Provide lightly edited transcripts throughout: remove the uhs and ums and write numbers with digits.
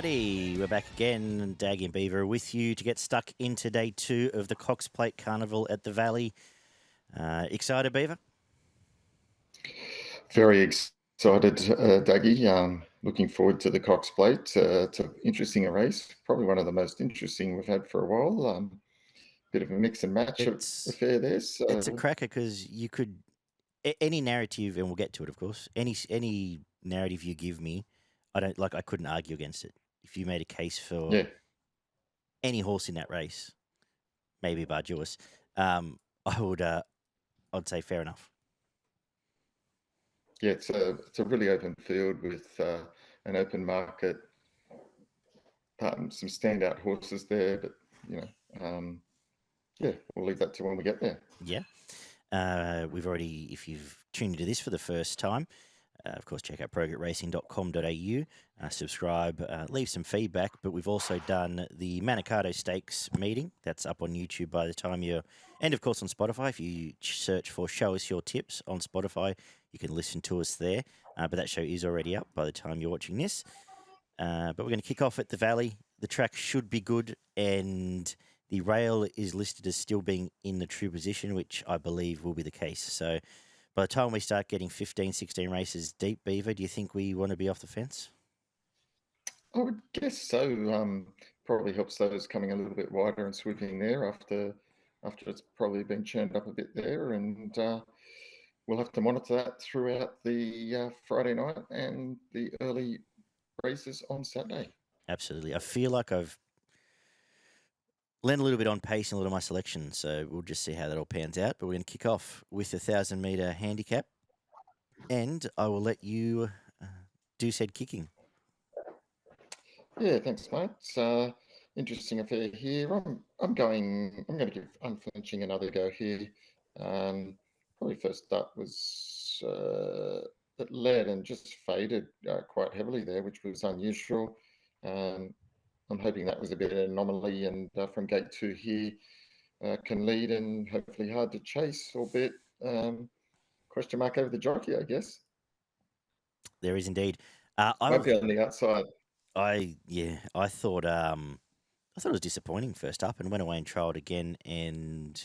everybody. We're back again. Daggy and Beaver are with you to get stuck into day 2 of the Cox Plate Carnival at the Valley. Excited, Beaver? Very excited, Daggy. Looking forward to the Cox Plate. It's an interesting race, probably one of the most interesting we've had for a while. Bit of a mix and match affair there. So. It's a cracker because you could, any narrative, and we'll get to it, of course, any narrative you give me, I couldn't argue against it. If you made a case for any horse in that race, maybe bar Jewis, I'd say fair enough. Yeah, it's a really open field with an open market, some standout horses there, but we'll leave that to when we get there. Yeah. We've already, if you've tuned into this for the first time, of course, check out progretracing.com.au, subscribe, leave some feedback. But we've also done the Manikato Stakes meeting. That's up on YouTube by the time you're... And, of course, on Spotify. If you search for Show Us Your Tips on Spotify, you can listen to us there. But that show is already up by the time you're watching this. But we're going to kick off at the Valley. The track should be good, and the rail is listed as still being in the true position, which I believe will be the case. So... by the time we start getting 15, 16 races deep, Beaver, do you think we want to be off the fence? I would guess so. Probably helps those coming a little bit wider and swooping there after it's probably been churned up a bit there. And we'll have to monitor that throughout the Friday night and the early races on Saturday. Absolutely. I feel like I've learned a little bit on pace and a little of my selection, so we'll just see how that all pans out. But we're going to kick off with the 1,000-metre handicap, and I will let you do said kicking. Yeah, thanks, mate. Interesting affair here. I'm going to give Unflinching another go here. Probably first start was it led and just faded quite heavily there, which was unusual. I'm hoping that was a bit of an anomaly, and from gate 2 here can lead and hopefully hard to chase, albeit question mark over the jockey, I guess. There is indeed. Might be on the outside. I thought it was disappointing first up, and went away and trialled again and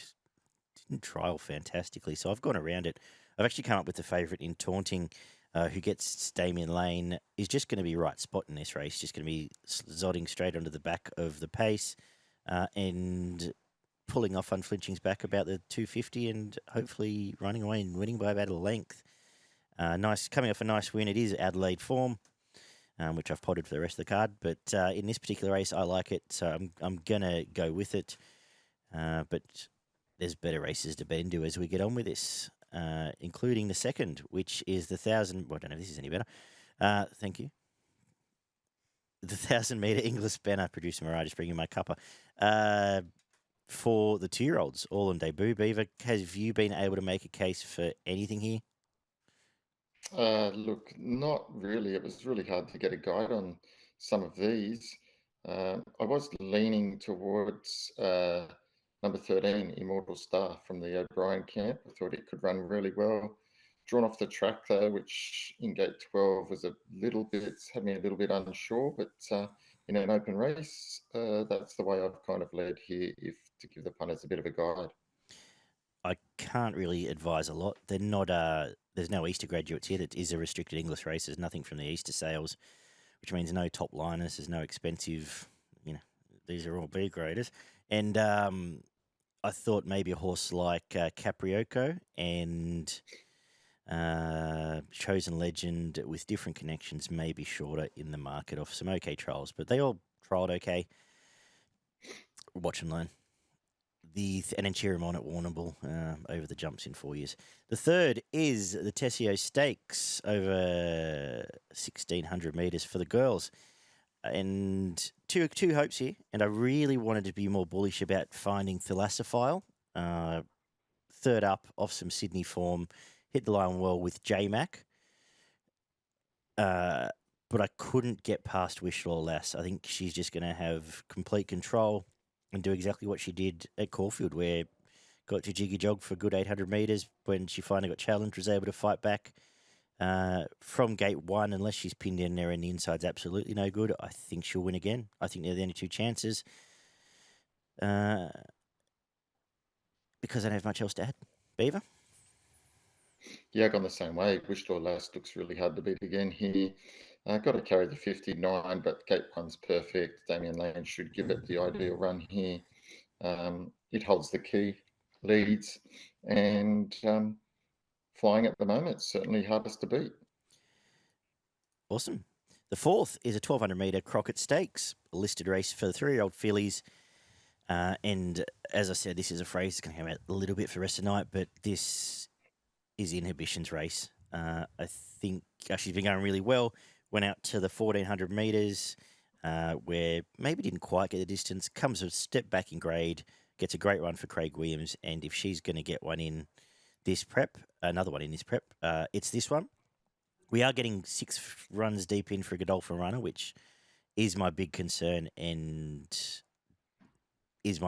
didn't trial fantastically. So I've gone around it. I've actually come up with the favourite in Taunting, who gets Damien Lane, is just going to be right spot in this race. Just going to be zodding straight onto the back of the pace and pulling off Unflinching's back about the 250 and hopefully running away and winning by about a length. Coming off a nice win. It is Adelaide form, which I've potted for the rest of the card. But in this particular race, I like it, so I'm going to go with it. But there's better races to bet into as we get on with this, including the second, which is the 1,000... Well, I don't know if this is any better. Thank you. The 1,000-metre English banner, producer Mariah just bringing my cuppa. For the 2-year-olds, all on debut. Beaver, have you been able to make a case for anything here? Look, not really. It was really hard to get a guide on some of these. I was leaning towards number 13, Immortal Star from the O'Brien camp. I thought it could run really well. Drawn off the track, though, which in gate 12 was had me a little bit unsure, but in an open race, that's the way I've kind of led here, if to give the punters a bit of a guide. I can't really advise a lot. They're not. There's no Easter graduates here. That is a restricted English race. There's nothing from the Easter sales, which means no top liners. There's no expensive. These are all B graders. And I thought maybe a horse like Caprioco and Chosen Legend with different connections may be shorter in the market off some okay trials, but they all trialled okay. Watch and learn. And then cheer him on at Warrnambool over the jumps in 4 years. The third is the Tesio Stakes over 1,600 metres for the girls. And two hopes here. And I really wanted to be more bullish about finding Thalassophile. Third up off some Sydney form. Hit the line well with J-Mac. But I couldn't get past Wish or Lass. I think she's just going to have complete control and do exactly what she did at Caulfield, where got to jiggy jog for a good 800 metres. When she finally got challenged, was able to fight back From gate 1, unless she's pinned in there and the inside's absolutely no good, I think she'll win again. I think they're the only two chances. Because I don't have much else to add. Beaver? Yeah, I've gone the same way. Wishlaw Last looks really hard to beat again here. Got to carry the 59, but gate 1's perfect. Damien Lane should give it the ideal run here. It holds the key leads, and flying at the moment, certainly hardest to beat. Awesome. The fourth is a 1,200 metre Crockett Stakes, a listed race for the 3-year-old fillies. And as I said, this is a phrase that's going to come out a little bit for the rest of the night, but this is Inhibition's race. I think she's been going really well. Went out to the 1,400 metres, where maybe didn't quite get the distance. Comes a step back in grade, gets a great run for Craig Williams. And if she's going to get one in this prep, another one in this prep, it's this one. We are getting 6 runs deep in for a Godolphin runner, which is my big concern and is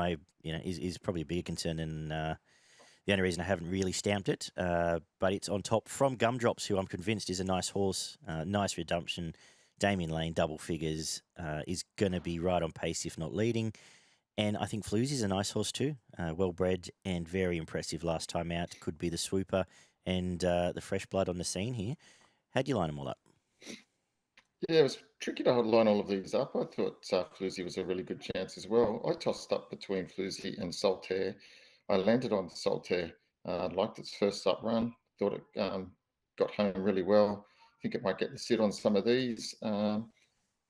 probably a bigger concern than the only reason I haven't really stamped it. But it's on top from Gumdrops, who I'm convinced is a nice horse, nice redemption. Damien Lane, double figures, is going to be right on pace, if not leading. And I think Floozy is a nice horse too, well-bred and very impressive last time out. Could be the swooper and the fresh blood on the scene here. How'd you line them all up? Yeah, it was tricky to line all of these up. I thought Floozy was a really good chance as well. I tossed up between Floozy and Solitaire. I landed on Solitaire. Liked its first up run. Thought it got home really well. I think it might get the sit on some of these. And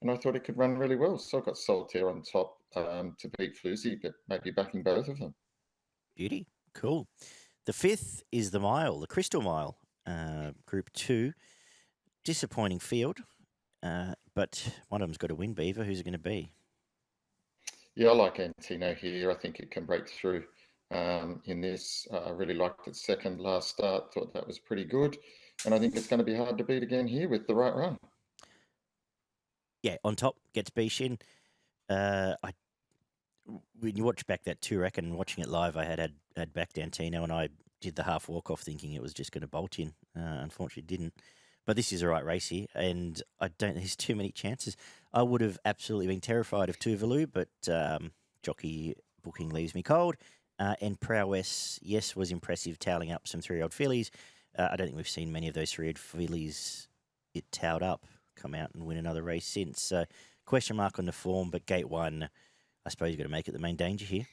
I thought it could run really well. So I got Solitaire on top to beat Floozy, but maybe backing both of them. Beauty. Cool. The fifth is the Mile, the Crystal Mile, Group 2. Disappointing field, but one of them's got to win, Beaver. Who's it going to be? Yeah, I like Antino here. I think it can break through in this. I really liked its second last start. Thought that was pretty good. And I think it's going to be hard to beat again here with the right run. Yeah, on top, gets Bishin. When you watch back that 2-rack and watching it live, I had backed Antino and I did the half walk-off thinking it was just going to bolt in. Unfortunately, it didn't. But this is the right race here, and I don't think there's too many chances. I would have absolutely been terrified of Tuvalu, but jockey booking leaves me cold. And Prowess, yes, was impressive, toweling up some 3-year-old fillies. I don't think we've seen many of those 3-year-old fillies it towed up come out and win another race since. So question mark on the form, but gate 1, I suppose you've got to make it the main danger here.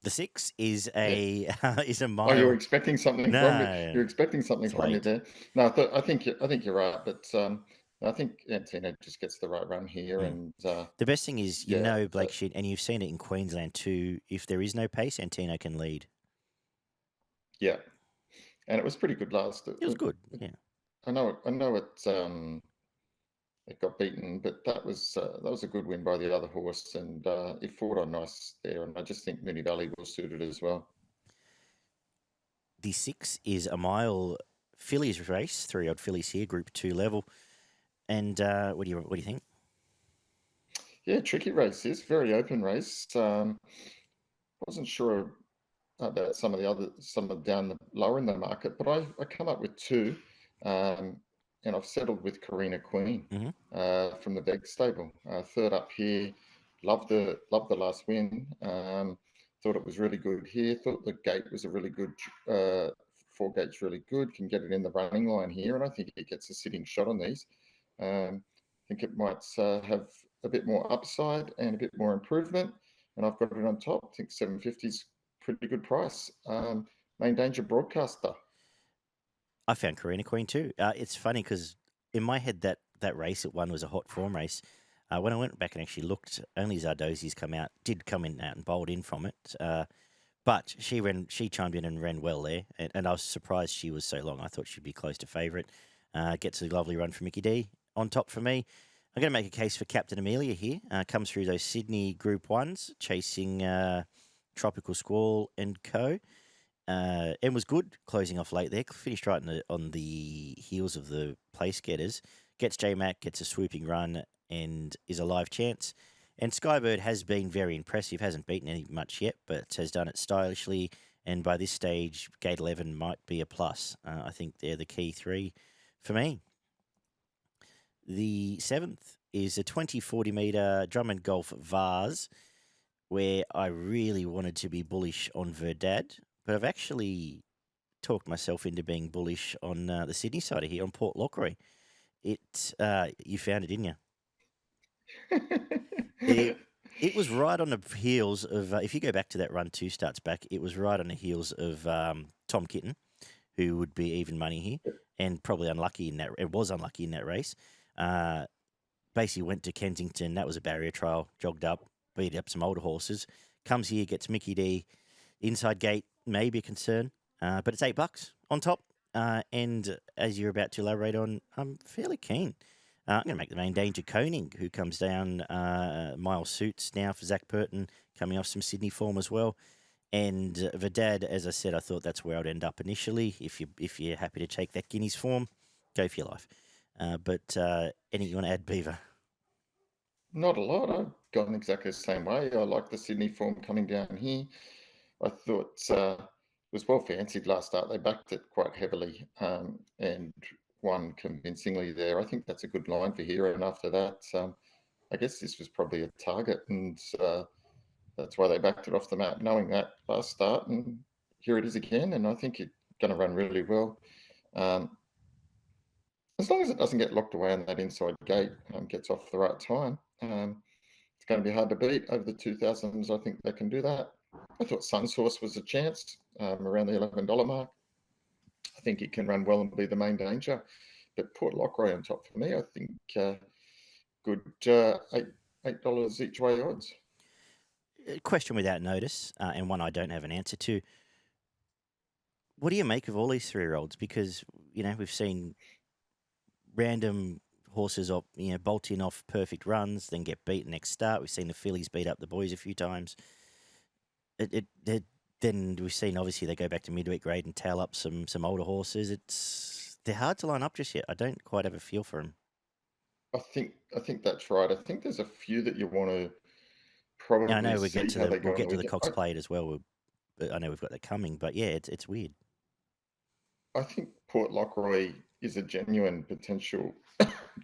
The 6 is a mile. Oh, you're expecting something No, from me. You're expecting something from me late. there. No, I think you're right, but I think Antino just gets the right run here. And the best thing is, Blake Shinn, and you've seen it in Queensland too. If there is no pace, Antino can lead. Yeah, and it was pretty good last. It was good. Yeah, I know it got beaten, but that was a good win by the other horse, and it fought on nice there. And I just think Moonee Valley will suit it as well. The 6 is a mile fillies race, 3-year-old fillies here, Group 2 level. And what do you think? Yeah, tricky race. This very open race. Wasn't sure about some of down the lower in the market, but I come up with 2. And I've settled with Carina Queen from the Beg stable. Third up here, loved the last win. Thought it was really good here. Thought the gate was a really good, 4 gates really good. Can get it in the running line here, and I think it gets a sitting shot on these. I think it might have a bit more upside and a bit more improvement, and I've got it on top. I think 750 is pretty good price. Main danger broadcaster. I found Carina Queen too. It's funny because in my head that race at 1 was a hot form race. When I went back and actually looked, only Zardozi's did come in out and bowled in from it. But she chimed in and ran well there, and I was surprised she was so long. I thought she'd be close to favourite. Gets a lovely run for Mickey D. On top for me, I'm going to make a case for Captain Amelia here. Comes through those Sydney Group 1s, chasing Tropical Squall and co. And was good closing off late there. Finished right on the heels of the place getters. Gets J-Mac, gets a swooping run, and is a live chance. And Skybird has been very impressive. Hasn't beaten any much yet, but has done it stylishly. And by this stage, gate 11 might be a plus. I think they're the key three for me. The 7th is a 20-40 metre Drummond Golf Vase, where I really wanted to be bullish on Verdad, but I've actually talked myself into being bullish on the Sydney side of here, on Port Lockroy. You found it, didn't you? It was right on the heels of, if you go back to that run 2 starts back, it was right on the heels of Tom Kitten, who would be even money here, and probably unlucky in that. It was unlucky in that race. Basically went to Kensington. That was a barrier trial. Jogged up, beat up some older horses. Comes here, gets Mickey D. Inside gate, maybe a concern, but it's $8 on top. And as you're about to elaborate on, I'm fairly keen. I'm going to make the main danger Koning, who comes down Miles Suits now for Zach Burton, coming off some Sydney form as well. And Verdad, as I said, I thought that's where I'd end up initially. If you're happy to take that Guineas form, go for your life. But anything you want to add, Beaver? Not a lot. I've gone exactly the same way. I like the Sydney form coming down here. I thought it was well fancied last start. They backed it quite heavily and won convincingly there. I think that's a good line for here. And after that, I guess this was probably a target, and that's why they backed it off the map, knowing that last start. And here it is again. And I think it's going to run really well. As long as it doesn't get locked away on that inside gate, gets off the right time, it's going to be hard to beat. Over the 2000s, I think they can do that. I thought Sunsource was a chance around the $11 mark. I think it can run well and be the main danger. But Port Lockroy on top for me, I think good $8 each way odds. A question without notice, and one I don't have an answer to. What do you make of all these 3-year-olds? Because, we've seen random horses bolt in off perfect runs, then get beat next start. We've seen the Fillies beat up the boys a few times. Then we've seen, obviously, they go back to midweek grade and tail up some older horses. They're hard to line up just yet. I don't quite have a feel for them. I think that's right. I think there's a few that you want to probably I know we'll see get to how they go. We'll get to the Cox Plate as well. I know we've got that coming, but yeah, it's weird. I think Port Lockroy is a genuine potential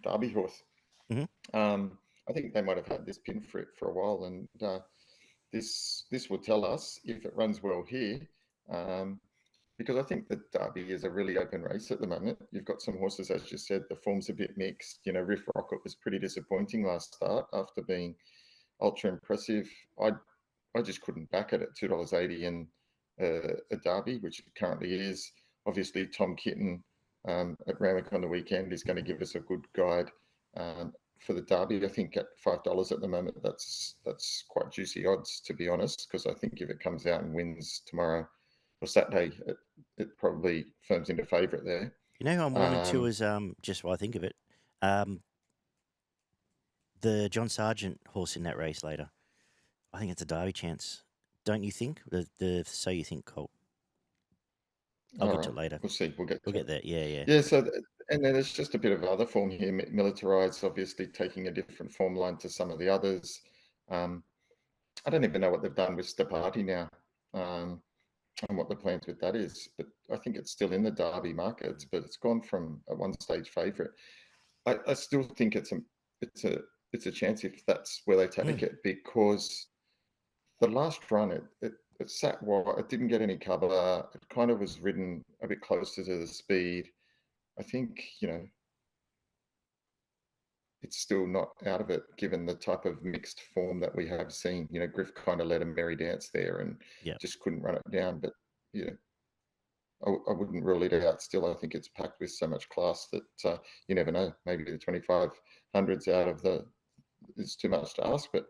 Derby horse. Mm-hmm. I think they might have had this pin for it for a while, and this will tell us if it runs well here. Because I think the Derby is a really open race at the moment. You've got some horses, as you said, the form's a bit mixed. Riff Rocket was pretty disappointing last start after being ultra impressive. I just couldn't back it at $2.80 in a Derby, which it currently is. Obviously, Tom Kitten at Randwick on the weekend is going to give us a good guide for the Derby. I think at $5 at the moment, that's quite juicy odds, to be honest, because I think if it comes out and wins tomorrow or Saturday, it probably firms into favourite there. Who I'm warming to is, just while I think of it, the John Sargent horse in that race later. I think it's a Derby chance. Don't you think? So you think, Colt? I'll get to it later. We'll see. We'll get there. Yeah. Yeah. So, and then there's just a bit of other form here. Militarized, obviously taking a different form line to some of the others. I don't even know what they've done with Stepati now, and what the plans with that is. But I think it's still in the Derby markets, but it's gone from a one-stage favourite. I still think it's a chance if that's where they take it, because the last run it sat wide. It didn't get any cover. It kind of was ridden a bit closer to the speed. I think it's still not out of it, given the type of mixed form that we have seen. Griff kind of led a merry dance there and just couldn't run it down. But I wouldn't rule it out. Still, I think it's packed with so much class that you never know. Maybe the 2500s out of is too much to ask, but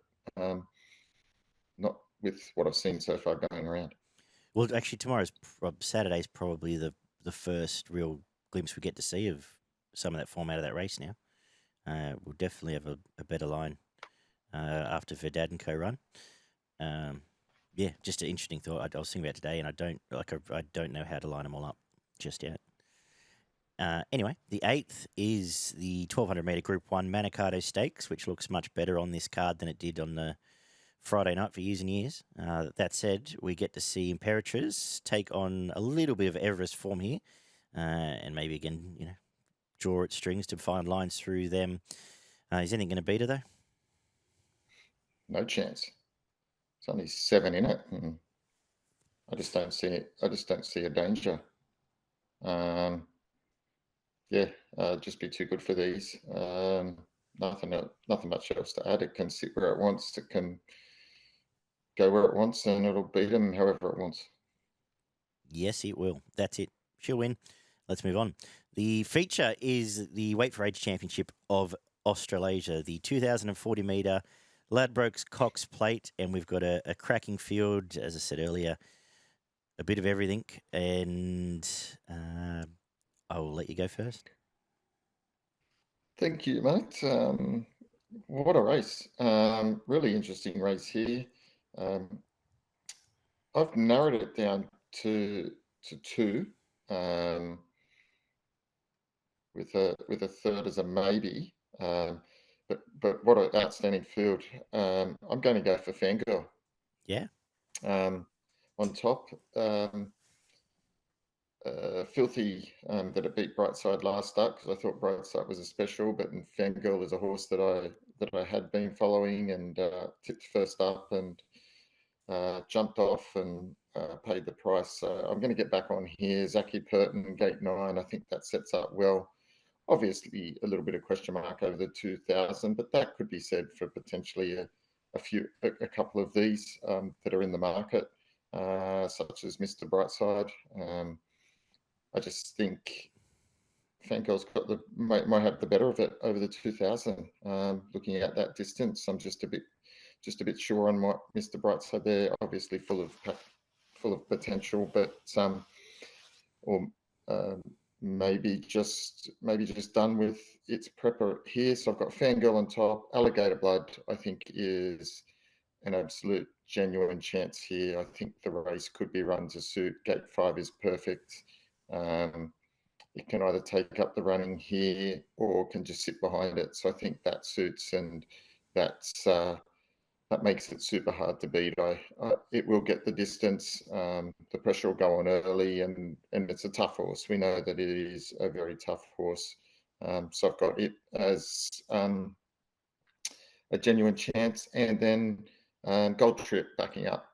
not with what I've seen so far going around. Well, actually, Saturday's probably the first real glimpse we get to see of some of that form out of that race now. We'll definitely have a better line after Verdad and co run. Yeah, just an interesting thought. I was thinking about today, and I don't know how to line them all up just yet. Anyway, the 8th is the 1200 metre Group 1 Manikato Stakes, which looks much better on this card than it did on the Friday night for years and years. That said, we get to see Imperatriz take on a little bit of Everest form here, and maybe again, draw its strings to find lines through them. Is anything going to beat her though? No chance. It's only 7 in it. And I just don't see it. I just don't see a danger. Just be too good for these. Nothing much else to add. It can sit where it wants. It can go where it wants, and it'll beat them however it wants. Yes, it will. That's it. She'll win. Let's move on. The feature is the Weight for Age Championship of Australasia, the 2,040 metre Ladbrokes Cox Plate, and we've got a cracking field, as I said earlier, a bit of everything, and I will let you go first. Thank you, mate. What a race. Really interesting race here. I've narrowed it down to two, with a third as a maybe. But what an outstanding field. I'm going to go for Fangirl. Yeah. On top, filthy that it beat Brightside last start, because I thought Brightside was a special, but Fangirl is a horse that I had been following and tipped first up and jumped off and paid the price. So I'm going to get back on here. Zachy Purton, gate 9. I think that sets up well. Obviously, a little bit of question mark over the 2,000, but that could be said for potentially a couple of these that are in the market, such as Mr. Brightside. I just think Fangirl's might have the better of it over the 2,000. Looking at that distance, I'm just a bit sure on what Mr. Brightside there. Obviously, full of potential, but maybe just done with its prepper here. So I've got Fangirl on top. Alligator Blood, I think, is an absolute genuine chance here. I think the race could be run to suit. Gate 5 is perfect. It can either take up the running here or can just sit behind it. So I think that suits, and that makes it super hard to beat. It will get the distance. The pressure will go on early, and it's a tough horse. We know that it is a very tough horse. So I've got it as a genuine chance, and then Gold Trip backing up.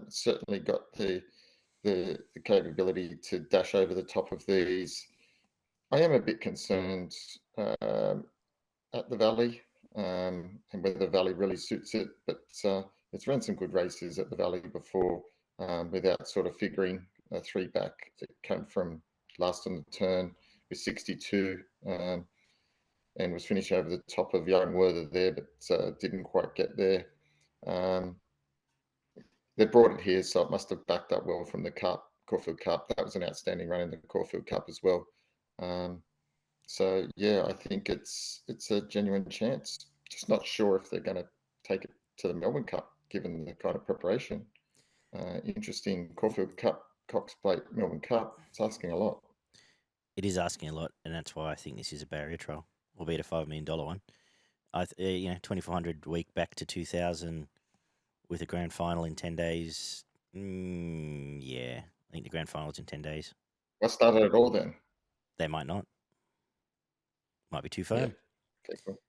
Certainly got the capability to dash over the top of these. I am a bit concerned at the Valley, and whether the Valley really suits it, but it's run some good races at the Valley before without sort of figuring a 3 back. It came from last on the turn with 62 and was finished over the top of Young Werther there, but didn't quite get there. They brought it here, so it must have backed up well from the Cup, Caulfield Cup. That was an outstanding run in the Caulfield Cup as well. So yeah, I think it's a genuine chance. Just not sure if they're going to take it to the Melbourne Cup, given the kind of preparation. Interesting. Caulfield Cup, Cox Plate, Melbourne Cup. It's asking a lot. It is asking a lot, and that's why I think this is a barrier trial, albeit a $5 million one. 2,400 week back to 2,000 with a grand final in 10 days. Yeah, I think the grand final's in 10 days. What started it all then? They might not. Might be too firm. Yeah. Okay, cool.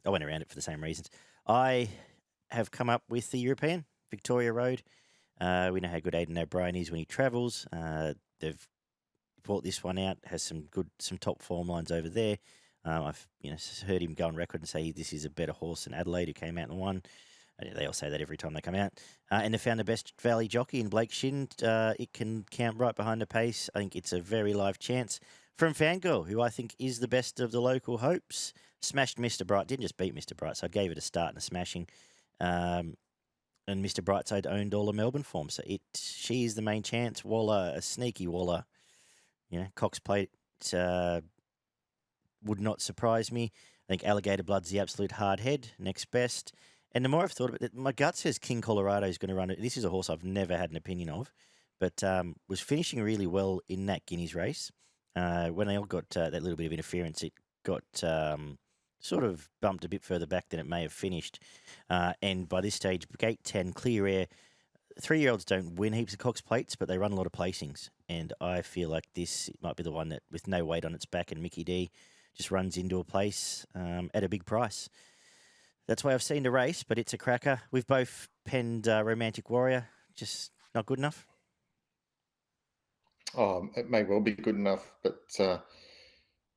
I went around it for the same reasons. I have come up with the European, Victoria Road. We know how good Aidan O'Brien is when he travels. They've brought this one out, has some top form lines over there. I've heard him go on record and say this is a better horse than Adelaide, who came out and won. They all say that every time they come out. And they found the best Valley jockey in Blake Shin. It can count right behind the pace. I think it's a very live chance from Fangirl, who I think is the best of the local hopes. Smashed Mr. Bright. Didn't just beat Mr. Bright, so I gave it a start and a smashing. And Mr. Brightside owned all the Melbourne form. So she is the main chance. Waller, a sneaky Waller. Cox Plate would not surprise me. I think Alligator Blood's the absolute hard head, next best. And the more I've thought of it, my gut says King Colorado is going to run it. This is a horse I've never had an opinion of, but was finishing really well in that Guineas race. When they all got that little bit of interference, it got sort of bumped a bit further back than it may have finished. And by this stage, gate 10, clear air. 3-year-olds don't win heaps of Cox Plates, but they run a lot of placings. And I feel like this might be the one that, with no weight on its back and Mickey D, just runs into a place at a big price. That's why I've seen the race, but it's a cracker. We've both penned Romantic Warrior, just not good enough. Oh, it may well be good enough, but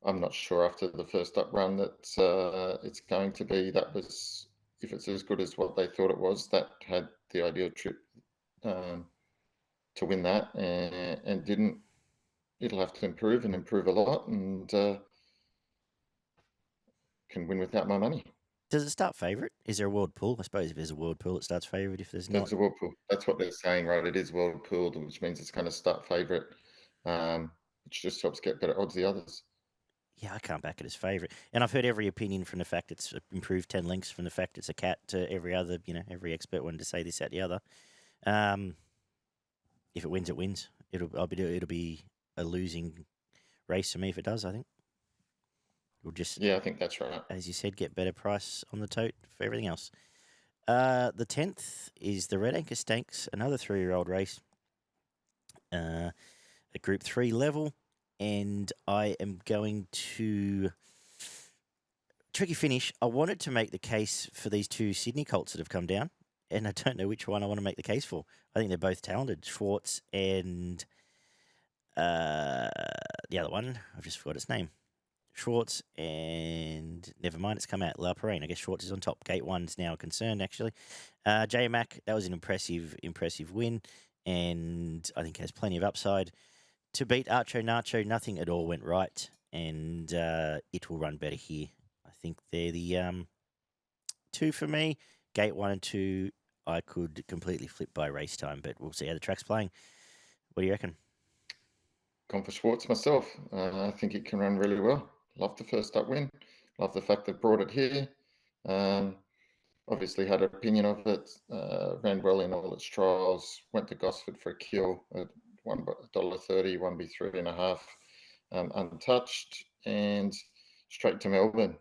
I'm not sure after the first up run that it's going to be. That was, if it's as good as what they thought it was, that had the ideal trip to win that and didn't. It'll have to improve and improve a lot, and can win without my money. Does it start favourite? Is there a world pool? I suppose if there's a world pool, it starts favourite. If there's not, There's a world pool. That's what they're saying, right? It is world pooled, which means it's going to start favourite, which just helps get better odds the others. yeah, I can't back it as favourite. And I've heard every opinion from the fact it's improved 10 lengths, from the fact it's a cat to every other, every expert wanted to say this, that, the other. If it wins, it wins. It'll be a losing race for me if it does, I think. We'll just, Yeah, I think that's right. as you said, get better price on the tote for everything else. The 10th is the Red Anchor Stakes, another 3-year-old race, a Group 3 level, and I am going to... Tricky finish. I wanted to make the case for these two Sydney colts that have come down, and I don't know which one I want to make the case for. I think they're both talented, Schwartz and the other one. I've just forgot its name. Schwartz and never mind, it's come out. La Perrine. I guess Schwartz is on top. Gate 1's now a concern, actually. J Mac, that was an impressive win, and I think has plenty of upside. To beat Archo Nacho, nothing at all went right, and it will run better here. I think they're the two for me. Gate 1 and 2, I could completely flip by race time, but we'll see how the track's playing. What do you reckon? Gone for Schwartz myself. I think it can run really well. Love the first up win. Love the fact they brought it here. Obviously had an opinion of it. Ran well in all its trials. Went to Gosford for a kill at $1.30, 1B3.5, untouched, and straight to Melbourne.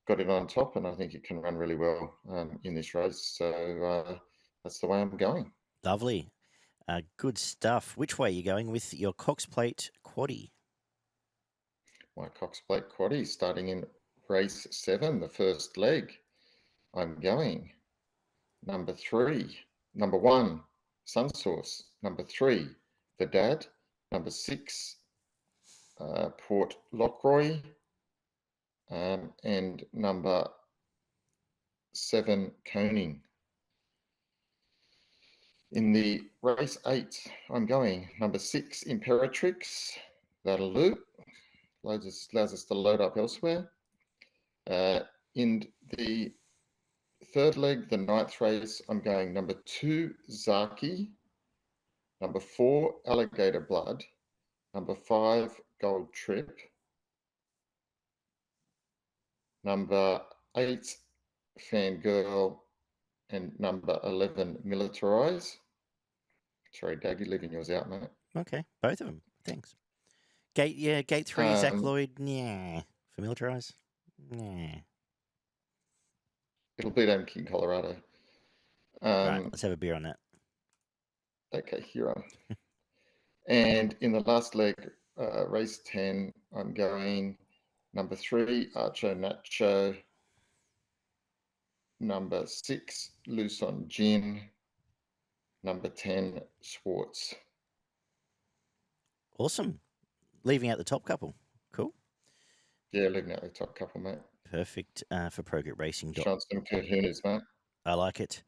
Got it on top, and I think it can run really well in this race. So that's the way I'm going. Lovely. Good stuff. Which way are you going with your Cox Plate Quaddie? My Cox Plate Quaddie starting in race 7, the first leg. I'm going number 1, Sunsource. Number 3, The Dad. Number 6, Port Lockroy. And number 7, Coning. In the race 8, I'm going number 6, Imperatrix. That'll do. Allows us to load up elsewhere. In the third leg, the 9th race, I'm going number 2, Zaki. Number 4, Alligator Blood. Number 5, Gold Trip. Number 8, Fangirl. And number 11, Militarize. Sorry, Daggy, leaving yours out, mate. Okay, both of them. Thanks. Gate 3, Zach Lloyd. Yeah. For Militarize. Yeah. It'll beat King Colorado. Right, let's have a beer on that. Okay, hero. And in the last leg, race 10, I'm going number 3, Archo Nacho. Number 6, Loose on Gin. Number 10, Schwartz. Awesome. Leaving out the top couple. Cool. Yeah, leaving out the top couple, mate. Perfect for ProGritRacing. Showing some kahunas, mate. I like it.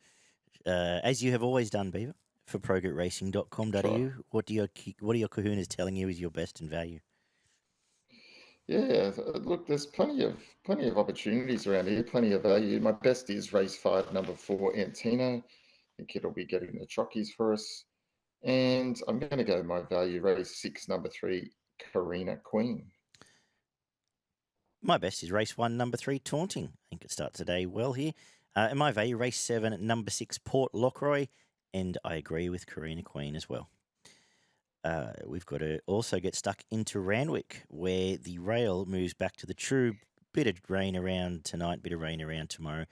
As you have always done, Beaver, for ProGritRacing.com.au. Right. What are your kahunas telling you is your best in value? Yeah, look, there's plenty of opportunities around here, plenty of value. My best is race 5, number 4, Antino. I think it'll be getting the chockies for us. And I'm going to go my value, race 6, number 3, Carina Queen. My best is race 1, number 3, Taunting. I think it starts today well here. And my value, race 7, number 6, Port Lockroy. And I agree with Carina Queen as well. We've got to also get stuck into Randwick, where the rail moves back to the True bit of rain around tonight, bit of rain around tomorrow.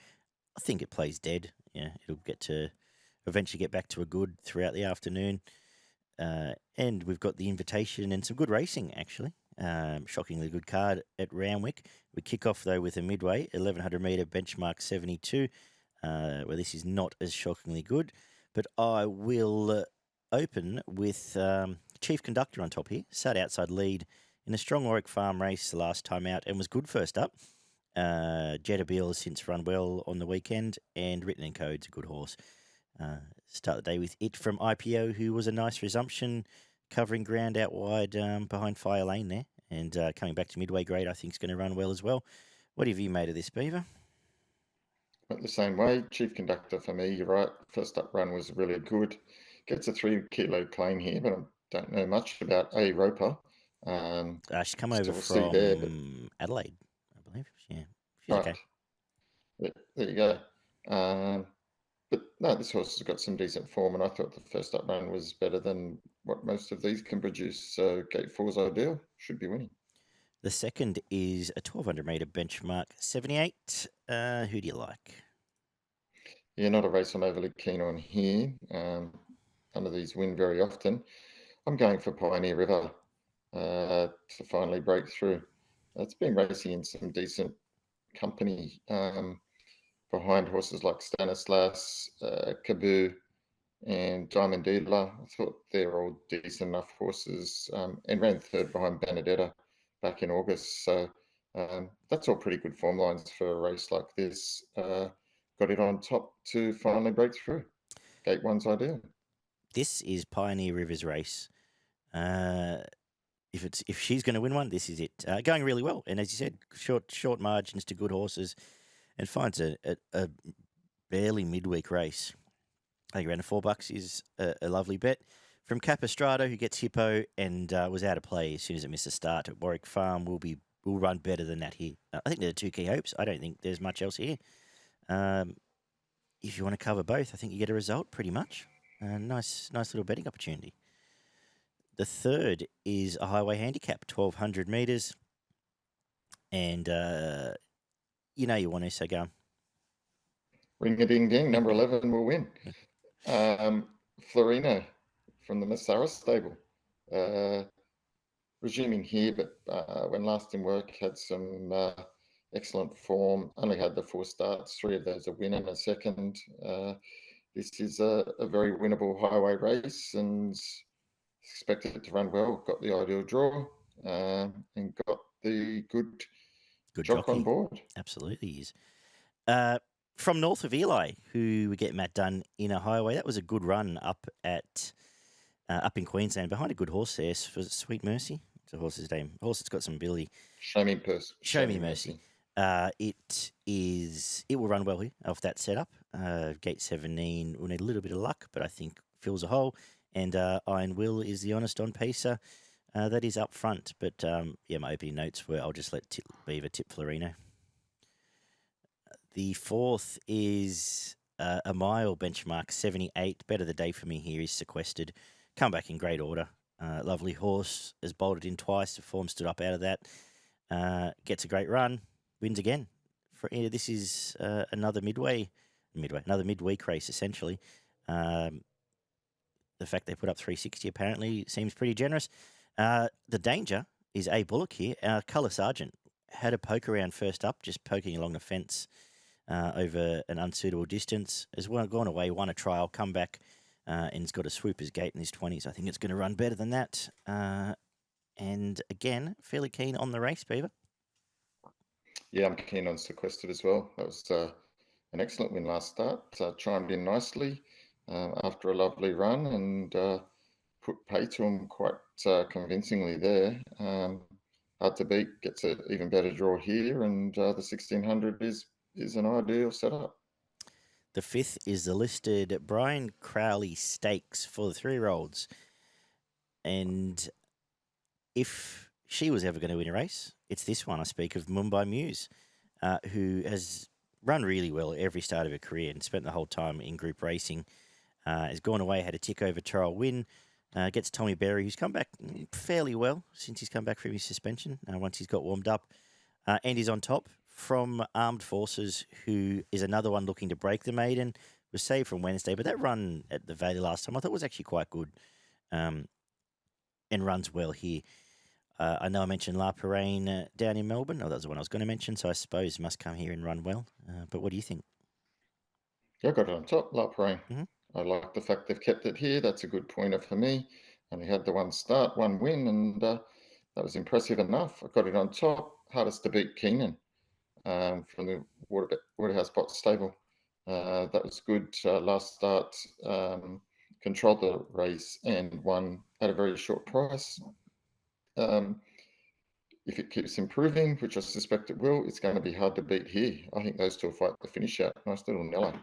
I think it plays dead. Yeah, it'll get to eventually get back to a good throughout the afternoon. And we've got the invitation and some good racing, actually. Shockingly good card at Randwick. We kick off, though, with a midway, 1100 metre benchmark 72, where this is not as shockingly good. But I will open with Chief Conductor on top here. Sat outside lead in a strong Warwick Farm race the last time out and was good first up. Jetabil has since run well on the weekend, and Written in Code's a good horse. Start the day with It from IPO, who was a nice resumption, covering ground out wide behind Fire Lane there. And coming back to midway grade, I think is going to run well as well. What have you made of this, Beaver? Went the same way. Chief Conductor for me, you're right. First up run was really good. Gets a 3 kilo claim here, but I don't know much about A. Roper. She's come so over we'll from see there, but Adelaide, I believe. Yeah, she's right. okay. There you go. But no, this horse has got some decent form, and I thought the first up run was better than what most of these can produce. So gate 4's ideal. Should be winning. The second is a 1200 metre benchmark 78. Who do you like? Yeah, not a race I'm overly keen on here. None of these win very often. I'm going for Pioneer River to finally break through. It's been racing in some decent company behind horses like Stanislas, Kaboo, and Diamond Dealer. I thought they're all decent enough horses, and ran third behind Benedetta back in August. So that's all pretty good form lines for a race like this. Got it on top to finally break through. Gate 1's ideal. This is Pioneer River's race. If she's going to win one, this is it. Going really well, and as you said, short margins to good horses, and finds a barely midweek race. I think around $4 is a lovely bet. From Capistrado, who gets Hippo and was out of play as soon as it missed a start at Warwick Farm, will run better than that here. I think there are two key hopes. I don't think there's much else here. If you want to cover both, I think you get a result pretty much. Nice little betting opportunity. The third is a highway handicap, 1,200 metres. And you want to, so go on. Ring a ding ding, number 11 will win. Florino from the Massara stable. Resuming here, but when last in work had some excellent form. Only had the 4 starts, 3 of those a win and a second. This is a very winnable highway race and expected to run well. Got the ideal draw and got the good jock on board. Absolutely is. From north of Eli, who we get Matt Dunn in a highway. That was a good run up in Queensland behind a good horse there for Sweet Mercy. It's a horse's name. Horse that's got some ability. Show me Mercy. It will run well here off that setup. Gate 17 will need a little bit of luck, but I think fills a hole. And Iron Will is the honest on pacer. That is up front. But my opening notes were I'll just let Beaver tip Florino. The fourth is a mile benchmark 78. Better the day for me here is Sequestered. Come back in great order. Lovely horse, has bolted in twice. The form stood up out of that. Gets a great run, wins again. This is another another midweek race essentially. The fact they put up 360 apparently seems pretty generous. The danger is A. Bullock here. Colour Sergeant had a poke around first up, just poking along the fence over an unsuitable distance. Has gone away, won a trial, come back, and has got a swooper's gate in his 20s. I think it's going to run better than that. And again, fairly keen on the race, Beaver. Yeah, I'm keen on Sequestered as well. That was an excellent win last start. Chimed in nicely after a lovely run and put pay to him quite convincingly there. Hard to beat, gets an even better draw here, and the 1600 is an ideal setup. The fifth is the listed Brian Crowley Stakes for the 3-year-olds. And if she was ever going to win a race, it's this one. I speak of Mumbai Muse, who has run really well every start of her career and spent the whole time in group racing. Has gone away, had a tick-over trial win. Gets Tommy Berry, who's come back fairly well since he's come back from his suspension, once he's got warmed up. Andy's on top from Armed Forces, who is another one looking to break the maiden. Was saved from Wednesday, but that run at the Valley last time I thought was actually quite good, and runs well here. I know I mentioned La Perrine down in Melbourne. Oh, that was the one I was going to mention, so I suppose must come here and run well. But what do you think? Yeah, I got it on top, La Perrine. Mhm. I like the fact they've kept it here. That's a good pointer for me. And we had the one start, one win, and that was impressive enough. I got it on top. Hardest to beat Keenan from the Waterhouse Bot stable. That was good. Last start, controlled the race and won at a very short price. If it keeps improving, which I suspect it will, it's going to be hard to beat here. I think those two will fight the finish out. Nice little Nello.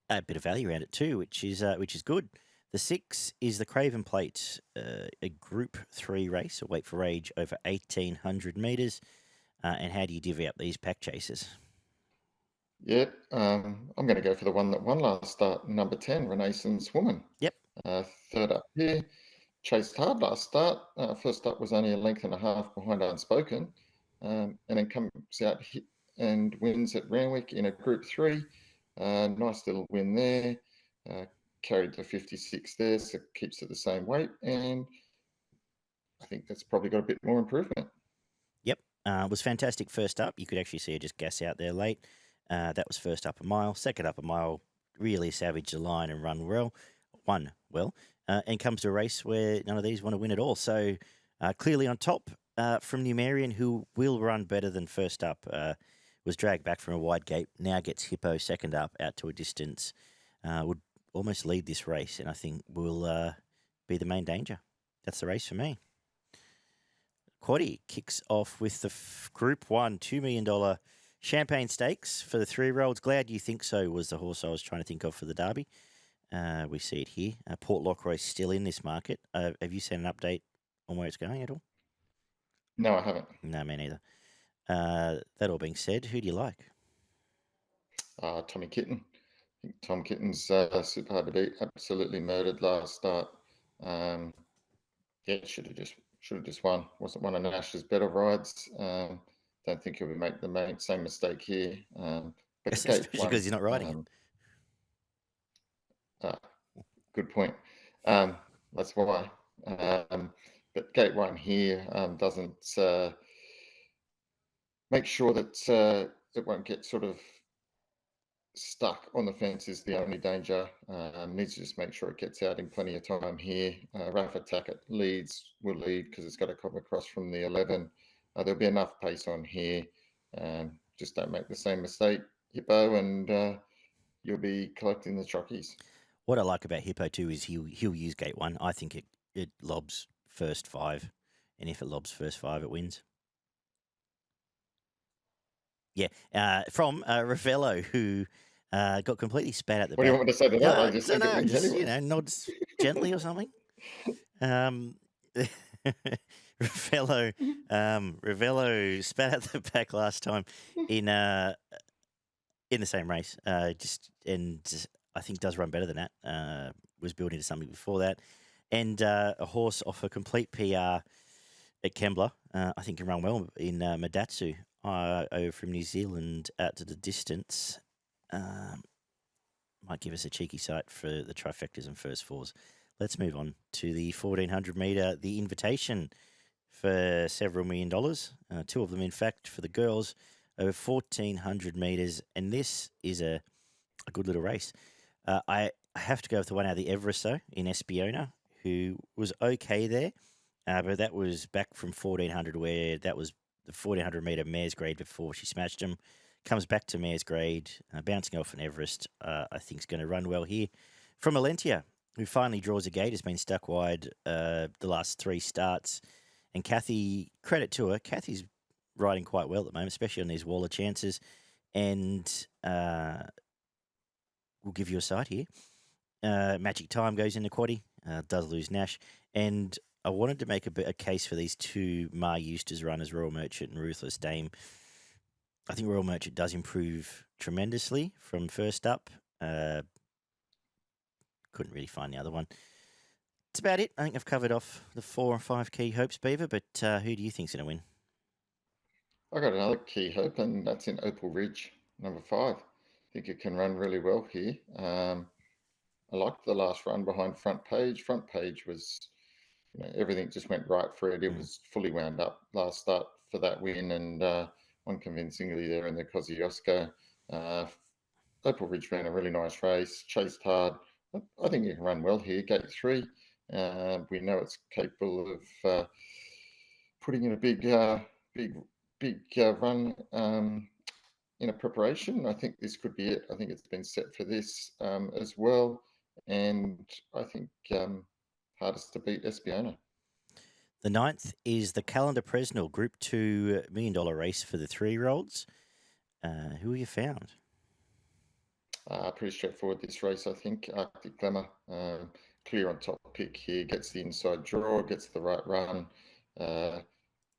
A bit of value around it too, which is good. The 6 is the Craven Plate, a Group 3 race, a weight for age over 1,800 metres. And how do you divvy up these pack chasers? Yeah, I'm going to go for the one that won last start, number 10, Renaissance Woman. Yep. Third up here, chased hard last start. First up was only a length and a half behind Unspoken, and then comes out and wins at Randwick in a Group 3. Nice little win there. Carried the 56 there, so keeps it the same weight, and I think that's probably got a bit more improvement. Yep. Was fantastic first up. You could actually see her just gas out there late. That was first up a mile. Second up a mile, really savaged the line and won well. And comes to a race where none of these want to win at all. So clearly on top from Numerian, who will run better than first up. Was dragged back from a wide gate. Now gets Hippo second up out to a distance. Would almost lead this race, and I think will be the main danger. That's the race for me. Quaddy kicks off with the Group 1 $2 million Champagne Stakes for the 3-year-olds. Glad You Think So was the horse I was trying to think of for the Derby. We see it here. Port Lockroy still in this market. Have you seen an update on where it's going at all? No, I haven't. No, me neither. That all being said, who do you like? Tommy Kitten. I think Tom Kitten's super hard to beat. Absolutely murdered last start. Yeah, should have just won. Wasn't one of Nash's better rides. Don't think he'll make the same mistake here. But Especially because he's not riding it. Good point. That's why. But gate 1 here doesn't make sure that it won't get sort of stuck on the fence is the only danger. Needs to just make sure it gets out in plenty of time here. Rafa Tackett will lead because it's got to come across from the 11. There'll be enough pace on here. Just don't make the same mistake, Hippo, and you'll be collecting the chockies. What I like about Hippo too is he'll use gate 1. I think it lobs first 5, and if it lobs first 5, it wins. Yeah, from Ravello, who got completely spat at the back. What do you want me to say to that? I just think it wins just, anyway. nods gently or something. Ravello spat at the back last time in the same race. And I think does run better than that. Was built into something before that, and a horse off a complete PR at Kembla. I think can run well in Madatsu. Over from New Zealand out to the distance. Might give us a cheeky sight for the trifectas and first fours. Let's move on to the 1,400 metre, the invitation for several $1 million. 2 of them, in fact, for the girls, over 1,400 metres. And this is a good little race. I have to go with the one out of the Everest, though, in Espiona, who was okay there. But that was back from 1,400, where that was the 1,400 metre mare's grade before she smashed him. Comes back to mare's grade, bouncing off an Everest. I think is going to run well here. From Alentia, who finally draws a gate, has been stuck wide the last 3 starts. And Kathy, credit to her, Kathy's riding quite well at the moment, especially on these Waller chances. And we'll give you a sight here. Magic Time goes into quaddie, does lose Nash. And I wanted to make a case for these 2 Mar Eustace runners, Royal Merchant and Ruthless Dame. I think Royal Merchant does improve tremendously from first up. Couldn't really find the other one. That's about it. I think I've covered off the 4 or 5 key hopes, Beaver, but who do you think's going to win? I got another key hope, and that's in Opal Ridge, number 5. I think it can run really well here. I liked the last run behind Front Page. Front Page was, everything just went right for it. It was fully wound up last start for that win, and won convincingly there in the Kosciuszko. Opal Ridge ran a really nice race, chased hard. I think you can run well here. Gate 3. We know it's capable of putting in a big run in a preparation. I think this could be it. I think it's been set for this as well. And I think hardest to beat Espiona. The 9th is the Callander-Presnall Group 2 $1 million race for the 3-year-olds. Who have you found? Pretty straightforward this race, I think. Arctic Glamour, clear on top pick here, gets the inside draw, gets the right run.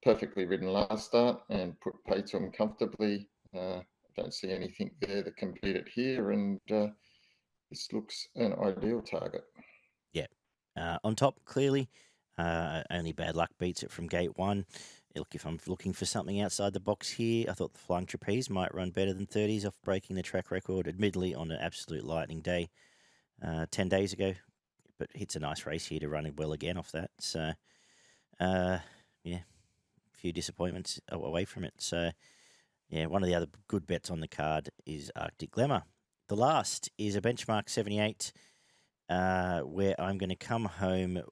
Perfectly ridden last start and put pace on comfortably. Don't see anything there that can beat it here, and this looks an ideal target. Yeah. On top, clearly, only bad luck beats it from gate 1. Look, if I'm looking for something outside the box here, I thought the Flying Trapeze might run better than 30s off breaking the track record, admittedly on an absolute lightning day 10 days ago, but hits a nice race here to run well again off that. So, yeah, a few disappointments away from it. So, yeah, one of the other good bets on the card is Arctic Glamour. The last is a benchmark 78, where I'm going to come home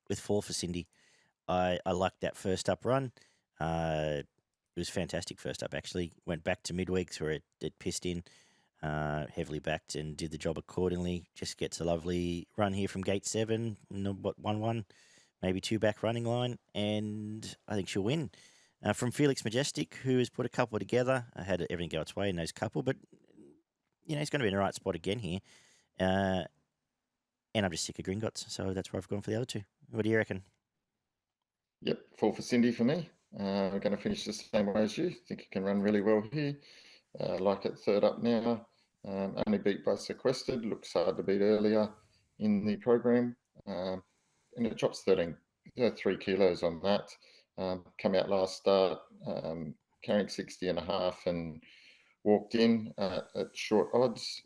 with 4 for Cindy. I liked that first up run. It was fantastic first up, actually. Went back to midweeks where it pissed in, heavily backed and did the job accordingly. Just gets a lovely run here from gate 7, 1-1, maybe 2 back running line, and I think she'll win. From Felix Majestic, who has put a couple together. I had everything go its way in those couple, but he's going to be in the right spot again here. And I'm just sick of Gringotts, so that's where I've gone for the other 2. What do you reckon? Yep, 4 for Cindy for me. We're going to finish the same way as you. Think it can run really well here. Like it third up now. Only beat by Sequestered. Looks hard to beat earlier in the program. And it drops 3 kilos on that. Come out last start, carrying 60.5 and walked in at short odds.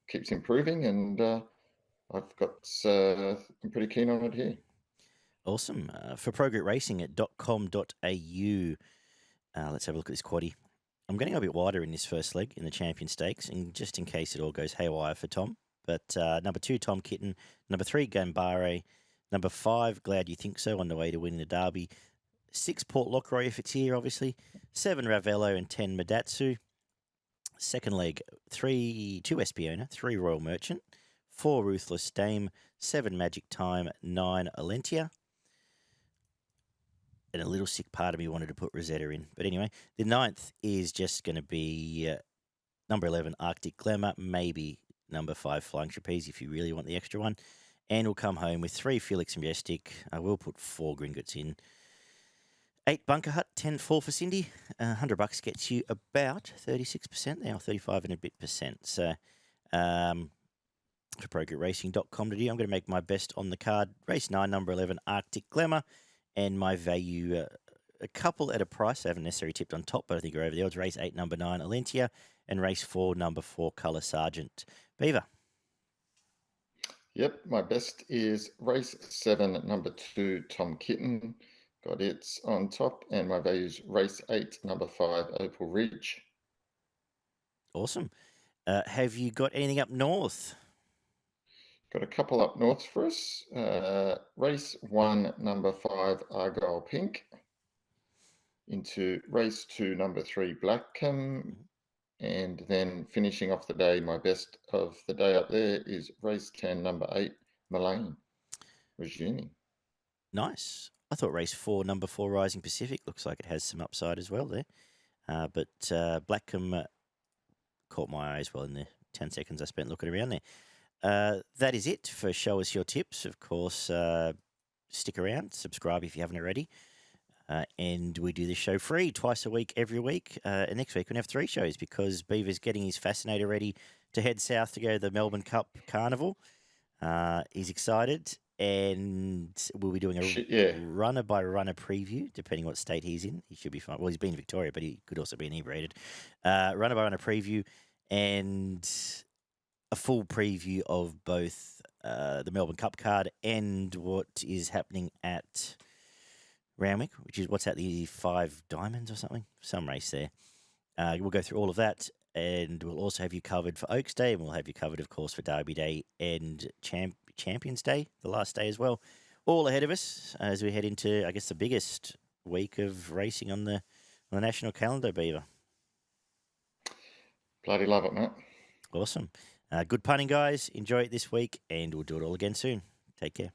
Keeps improving, and I'm pretty keen on it here. Awesome. For ProGroup Racing at .com.au, let's have a look at this quaddie. I'm going to go a bit wider in this first leg in the Champion Stakes, and just in case it all goes haywire for Tom. But number 2, Tom Kitten. Number 3, Gambare. Number 5, Glad You Think So, on the way to winning the Derby. 6, Port Lockroy, if it's here, obviously. 7, Ravello, and 10, Madatsu. Second leg, 2 Espiona, 3, Royal Merchant. 4, Ruthless Dame. 7, Magic Time. 9, Alentia. And a little sick part of me wanted to put Rosetta in. But anyway, the 9th is just going to be number 11, Arctic Glamour, maybe number 5, Flying Trapeze, if you really want the extra one. And we'll come home with 3, Felix Majestic. I will put 4 Gringotts in. 8, Bunker Hut, 10, 4 for Cindy. $100 gets you about 36% now, 35 and a bit percent. So for ProGroupRacing.com.au, I'm going to make my best on the card. Race 9, number 11, Arctic Glamour. And my value, a couple at a price I haven't necessarily tipped on top, but I think are over the odds. Race 8, number 9, Alentia, and race 4, number 4, Colour Sergeant. Beaver. Yep, my best is race 7, number 2, Tom Kitten. Got it on top, and my value is race 8, number 5, Opal Ridge. Awesome. Have you got anything up north? Got a couple up north for us. Race 1, number 5, Argyle Pink. Into race 2, number 3, Blackham. And then finishing off the day, my best of the day up there is race 10, number 8, Mullane. Resuming. Nice. I thought race 4, number 4, Rising Pacific, looks like it has some upside as well there. But Blackham caught my eye as well in the 10 seconds I spent looking around there. That is it for Show Us Your Tips. Of course, stick around, subscribe if you haven't already. And we do this show free twice a week, every week. And next week we're going to have 3 shows because Beaver's getting his Fascinator ready to head south to go to the Melbourne Cup Carnival. He's excited. and we'll be doing a Yeah. runner-by-runner preview, depending what state he's in. He should be fine. Well, he's been in Victoria, but he could also be inebriated. Runner-by-runner preview and a full preview of both the Melbourne Cup card and what is happening at Randwick, which is what's at the 5 Diamonds or something, some race there. We'll go through all of that, and we'll also have you covered for Oaks Day, and we'll have you covered, of course, for Derby Day and Champions Day, the last day as well. All ahead of us as we head into, I guess, the biggest week of racing on the national calendar, Beaver. Bloody love it, Matt. Awesome. Good punting, guys. Enjoy it this week, and we'll do it all again soon. Take care.